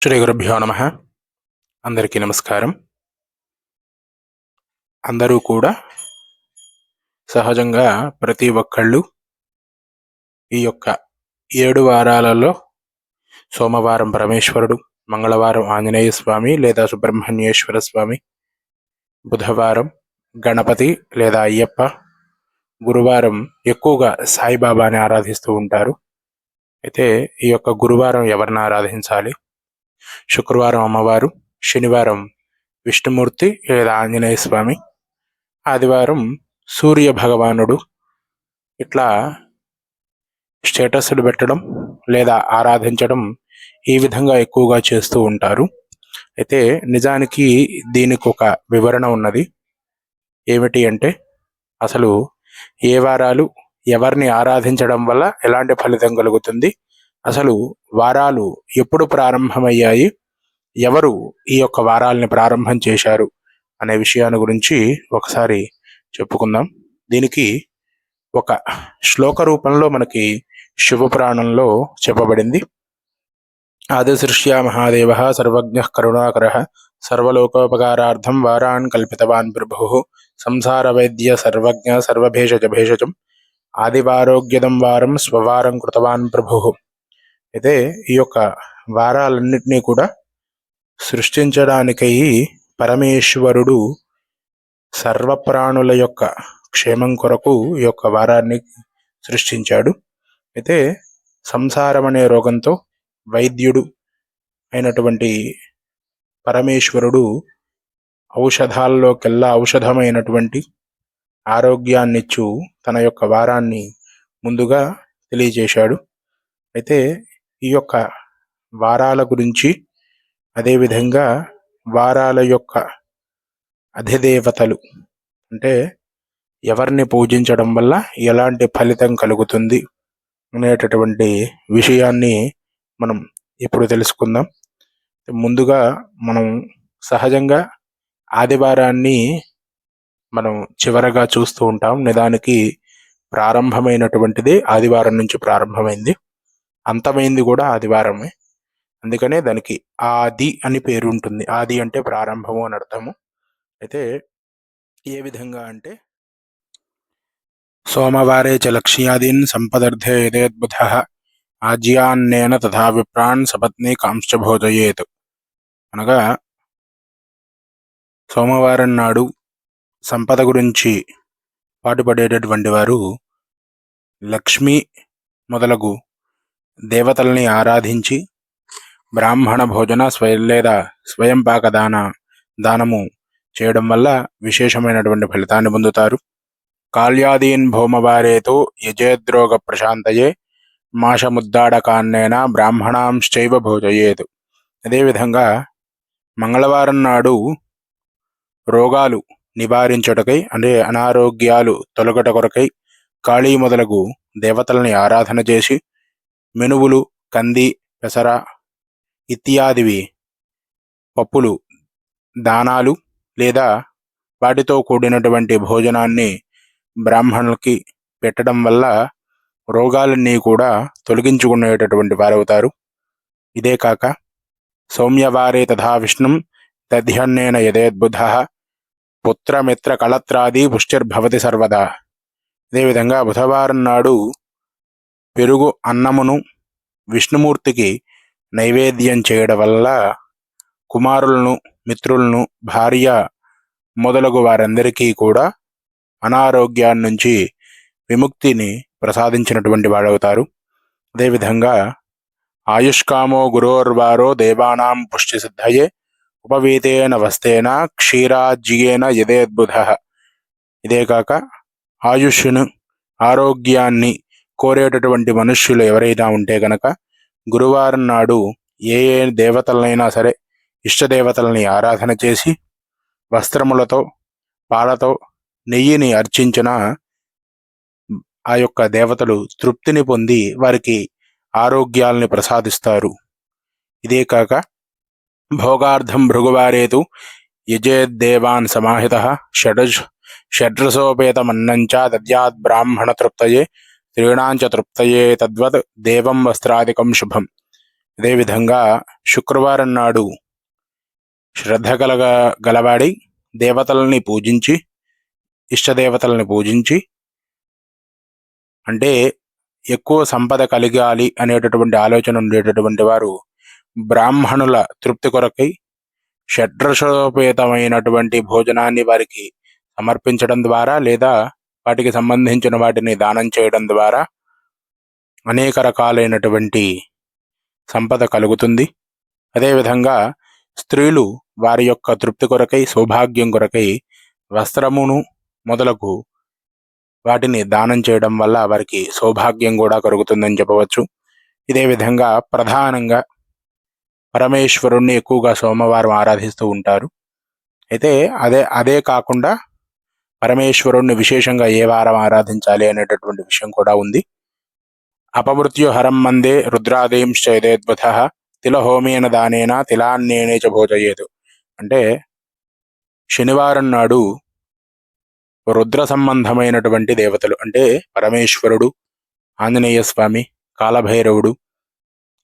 శ్రీ గురుభ్యో నమ. అందరికీ నమస్కారం. అందరూ కూడా సహజంగా ప్రతి ఒక్కళ్ళు ఈ యొక్క 7 వారాలలో సోమవారం పరమేశ్వరుడు, మంగళవారం ఆంజనేయ స్వామి లేదా సుబ్రహ్మణ్యేశ్వర స్వామి, బుధవారం గణపతి లేదా అయ్యప్ప, గురువారం ఎక్కువగా సాయిబాబాని ఆరాధిస్తూ ఉంటారు. అయితే ఈ యొక్క గురువారం ఎవరిని ఆరాధించాలి? శుక్రవారం అమ్మవారు, శనివారం విష్ణుమూర్తి లేదా ఆంజనేయ స్వామి, ఆదివారం సూర్య భగవానుడు. ఇట్లా స్టేటస్లు పెట్టడం లేదా ఆరాధించడం ఈ విధంగా ఎక్కువగా చేస్తూ ఉంటారు. అయితే నిజానికి దీనికి ఒక వివరణ ఉన్నది. ఏమిటి అంటే, అసలు ఏ వారాలు ఎవరిని ఆరాధించడం వల్ల ఎలాంటి ఫలితం కలుగుతుంది, అసలు వారాలు ఎప్పుడు ప్రారంభమయ్యాయి, ఎవరు ఈ యొక్క వారాలని ప్రారంభం చేశారు అనే విషయాన్ని గురించి ఒకసారి చెప్పుకుందాం. దీనికి ఒక శ్లోక రూపంలో మనకి శివపురాణంలో చెప్పబడింది. ఆదిసృష్ట్యా మహాదేవ సర్వజ్ఞ కరుణాకర సర్వలోకోపకారార్థం వారాన్ కల్పితవాన్ ప్రభు సంసార వైద్య సర్వజ్ఞ సర్వభేషజ భేషజం ఆదివారోగ్యదం వారం స్వవారం కృతవాన్ ప్రభు. అయితే ఈ యొక్క వారాలన్నింటినీ కూడా సృష్టించడానికై పరమేశ్వరుడు సర్వప్రాణుల యొక్క క్షేమం కొరకు ఈ యొక్క వారాన్ని సృష్టించాడు. అయితే సంసారం అనే రోగంతో వైద్యుడు అయినటువంటి పరమేశ్వరుడు ఔషధాల్లోకెల్లా ఔషధమైనటువంటి ఆరోగ్యాన్నిచ్చు తన యొక్క వారాన్ని ముందుగా తెలియజేశాడు. అయితే ఈ యొక్క వారాల గురించి, అదేవిధంగా వారాల యొక్క అధిదేవతలు అంటే ఎవరిని పూజించడం వల్ల ఎలాంటి ఫలితం కలుగుతుంది అనేటటువంటి విషయాన్ని మనం ఇప్పుడు తెలుసుకుందాం. ముందుగా మనం సహజంగా ఆదివారాన్ని మనం చివరగా చూస్తూ ఉంటాం. నిజానికి ప్రారంభమైనటువంటిది ఆదివారం నుంచి ప్రారంభమైంది, అంతమైంది కూడా ఆదివారమే. అందుకనే దానికి ఆది అని పేరు ఉంటుంది. ఆది అంటే ప్రారంభము అని అర్థము. అయితే ఏ విధంగా అంటే, సోమవారే చ లక్ష్యాదీన్ సంపదర్థే యదేద్బుధ ఆజ్యాన్నేన తథా విప్రాన్ సపత్ని కాంశ్చ భోజయేత్. అనగా సోమవారం నాడు సంపద గురించి పాటుపడేటటువంటి వారు లక్ష్మి మొదలగు దేవతల్ని ఆరాధించి బ్రాహ్మణ భోజన లేదా స్వయం పాక దానము చేయడం వల్ల విశేషమైనటువంటి ఫలితాన్ని పొందుతారు. కాళ్యాదీన్ భౌమవారేతో యజేద్రోగ ప్రశాంతయే మాషముద్దాడకాన్నేన బ్రాహ్మణాంశ్చైవ భోజయేత్. అదేవిధంగా మంగళవారం నాడు రోగాలు నివారించుటకై అంటే అనారోగ్యాలు తొలగట కొరకై కాళీ మొదలగు దేవతల్ని ఆరాధన చేసి మెనువులు, కంది, పెసర ఇత్యాదివి పప్పులు దానాలు లేదా వాటితో కూడినటువంటి భోజనాన్ని బ్రాహ్మణులకి పెట్టడం వల్ల రోగాలన్నీ కూడా తొలగించుకునేటటువంటి వారవుతారు. ఇదే కాక సౌమ్యవారే తథా విష్ణుం దధ్యన్నేన యదేద్బుధ పుత్రమిత్ర కళత్రాది పుష్టిర్భవతి సర్వదా. అదేవిధంగా బుధవారం నాడు పెరుగు అన్నమును విష్ణుమూర్తికి నైవేద్యం చేయడం వల్ల కుమారులను, మిత్రులను, భార్య మొదలగు వారందరికీ కూడా అనారోగ్యాన్ని నుంచి విముక్తిని ప్రసాదించినటువంటి వాడవుతారు. అదేవిధంగా ఆయుష్కామో గురోర్వారో దేవానాం పుష్టి సిద్ధయే ఉపవీతేన వస్తేన క్షీరాజ్యేన యదేద్బుధ. ఇదే కాక ఆయుష్ను, ఆరోగ్యాన్ని కోరేటటువంటి మనుష్యులు ఎవరైనా ఉంటే గనక గురువారం నాడు ఏ దేవతలనైనా సరే ఇష్టదేవతలని ఆరాధన చేసి వస్త్రములతో, పాలతో, నెయ్యిని అర్చించిన ఆ యొక్క దేవతలు తృప్తిని పొంది వారికి ఆరోగ్యాల్ని ప్రసాదిస్తారు. ఇదే కాక భోగార్థం భృగువారేతు యజేద్దేవాన్ సమాహిత షడ్రసోపేతమన్నంచ దద్యాద్ బ్రాహ్మణ తృప్తయే త్రీణాంచ తృప్తయే తద్వత్ దేవం వస్త్రాదికం శుభం. అదేవిధంగా శుక్రవారం నాడు శ్రద్ధ గలవాడి దేవతలని పూజించి, ఇష్టదేవతలని పూజించి, అంటే ఎక్కువ సంపద కలిగాలి అనేటటువంటి ఆలోచన ఉండేటటువంటి వారు బ్రాహ్మణుల తృప్తి కొరకై షడ్రసోపేతమైనటువంటి భోజనాన్ని వారికి సమర్పించడం ద్వారా లేదా వాటికి సంబంధించిన వాటిని దానం చేయడం ద్వారా అనేక రకాలైనటువంటి సంపద కలుగుతుంది. అదేవిధంగా స్త్రీలు వారి యొక్క తృప్తి కొరకై, సౌభాగ్యం కొరకై వస్త్రమును మొదలగు వాటిని దానం చేయడం వల్ల వారికి సౌభాగ్యం కూడా కలుగుతుందని చెప్పవచ్చు. ఇదే విధంగా ప్రధానంగా పరమేశ్వరుణ్ణి ఎక్కువగా సోమవారం ఆరాధిస్తూ ఉంటారు. అయితే అదే కాకుండా పరమేశ్వరుణ్ణి విశేషంగా ఏ వారం ఆరాధించాలి అనేటటువంటి విషయం కూడా ఉంది. అపమృత్యుహరం మందే రుద్రాదీంశ్చైదేద్వథ తిలహోమేన దానేన తిలాన్నేనే చ భోజయేదు. అంటే శనివారం నాడు రుద్ర సంబంధమైనటువంటి దేవతలు అంటే పరమేశ్వరుడు, ఆంజనేయ స్వామి, కాలభైరవుడు,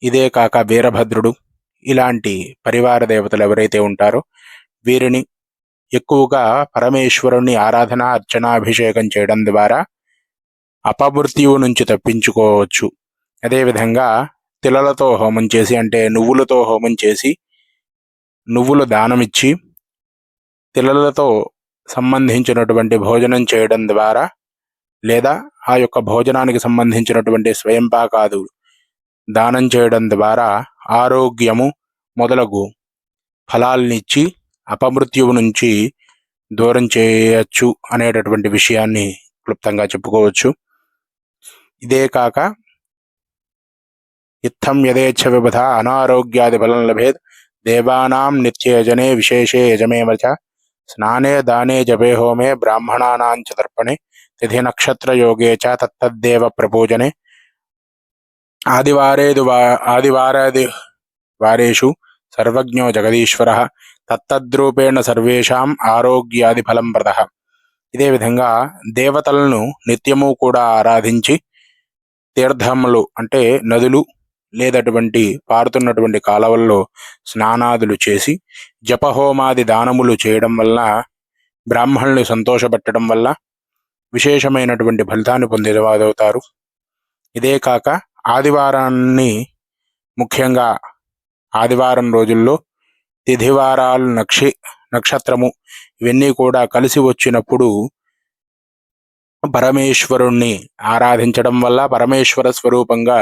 ఇదే కాక వీరభద్రుడు ఇలాంటి పరివార దేవతలు ఎవరైతే ఉంటారో వీరిని ఎక్కువగా పరమేశ్వరుణ్ణి ఆరాధన, అర్చన, అభిషేకం చేయడం ద్వారా అపమృత్యువు నుంచి తప్పించుకోవచ్చు. అదేవిధంగా తిలలతో హోమం చేసి అంటే నువ్వులతో హోమం చేసి నువ్వులు దానమిచ్చి తిలలతో సంబంధించినటువంటి భోజనం చేయడం ద్వారా లేదా ఆ యొక్క భోజనానికి సంబంధించినటువంటి స్వయంపాకాదు దానం చేయడం ద్వారా ఆరోగ్యము మొదలగు ఫలాల్నిచ్చి అపమృత్యువు నుంచి దూరం చేయొచ్చు అనేటటువంటి విషయాన్ని క్లుప్తంగా చెప్పుకోవచ్చు. ఇదే కాక ఇత్థం యథేచ్ఛ విబుధ అనారోగ్యాది ఫలం లభేత్ దేవానాం నిత్యయజనే విశేషే యజమేవచ స్నానే దానే జపే హోమే బ్రాహ్మణానాంచ తర్పణే తిథి నక్షత్ర యోగే చ తత్తద్దేవ ప్రపూజనే ఆదివారేషు సర్వజ్ఞో జగదీశ్వరః తత్తద్రూపేణ సర్వేషాం ఆరోగ్యాది ఫలం ప్రదః. ఇదే విధంగా దేవతలను నిత్యము కూడా ఆరాధించి తీర్థములు అంటే నదులు లేదటువంటి పారుతున్నటువంటి కాలవల్లో స్నానాదులు చేసి జపహోమాది దానములు చేయడం వల్ల బ్రాహ్మణుల్ని సంతోషపెట్టడం వల్ల విశేషమైనటువంటి ఫలితాన్ని పొందేవారవుతారు. ఇదే కాక ఆదివారాన్ని ముఖ్యంగా ఆదివారం రోజుల్లో తిథివారాలు నక్షత్రము ఇవన్నీ కూడా కలిసి వచ్చినప్పుడు పరమేశ్వరుణ్ణి ఆరాధించడం వల్ల, పరమేశ్వర స్వరూపంగా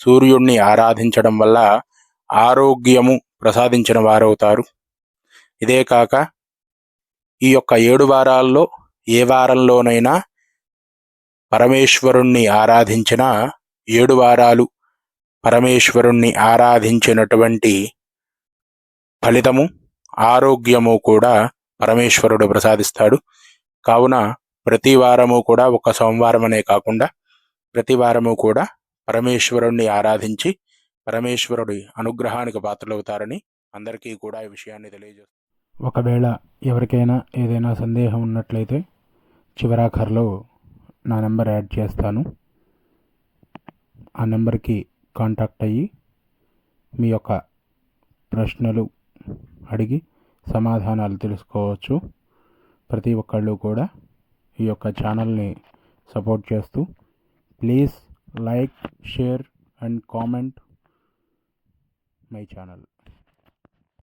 సూర్యుణ్ణి ఆరాధించడం వల్ల ఆరోగ్యము ప్రసాదించిన వారవుతారు. ఇదే కాక ఈ యొక్క 7 వారాల్లో ఏ వారంలోనైనా పరమేశ్వరుణ్ణి ఆరాధించిన 7 వారాలు పరమేశ్వరుణ్ణి ఆరాధించినటువంటి ఫలితము, ఆరోగ్యము కూడా పరమేశ్వరుడు ప్రసాదిస్తాడు. కావున ప్రతి వారము కూడా ఒక సోమవారం అనే కాకుండా ప్రతి వారము కూడా పరమేశ్వరుణ్ణి ఆరాధించి పరమేశ్వరుడి అనుగ్రహానికి పాత్రలవుతారని అందరికీ కూడా ఈ విషయాన్ని తెలియజేస్తారు. ఒకవేళ ఎవరికైనా ఏదైనా సందేహం ఉన్నట్లయితే చివరాఖర్లో నా నెంబర్ యాడ్ చేస్తాను. ఆ నెంబర్కి కాంటాక్ట్ అయ్యి మీ యొక్క ప్రశ్నలు అడిగి సమాధానాలు తెలుసుకోవచ్చు. ప్రతి ఒక్కళ్ళు కూడా ఈ యొక్క ఛానల్ని సపోర్ట్ చేస్తూ please like, share and comment my channel.